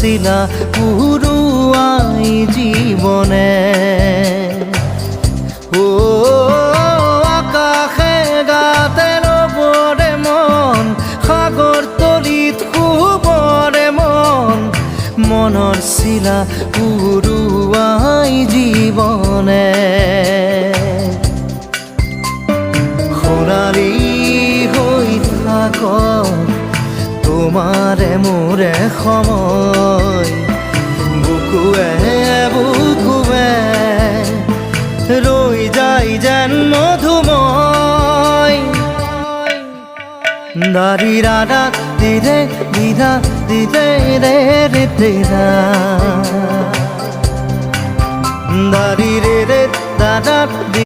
শিলা পুরুয়াই জীবনে ও আকাশে গাতে রবরে মন সাগর তলিত শুবরে মন মনৰ শিলা পুরুয়াই জীবনে সোণালী হৈ থাক তোমাৰে মোৰে সময় বুকুৱে বুকুৱে ৰৈ যায় যেন মধুময় দাৰি ৰাধা দিদে দিদা দিদে ৰে ৰে দিদা দাৰি ৰে ৰে দাদা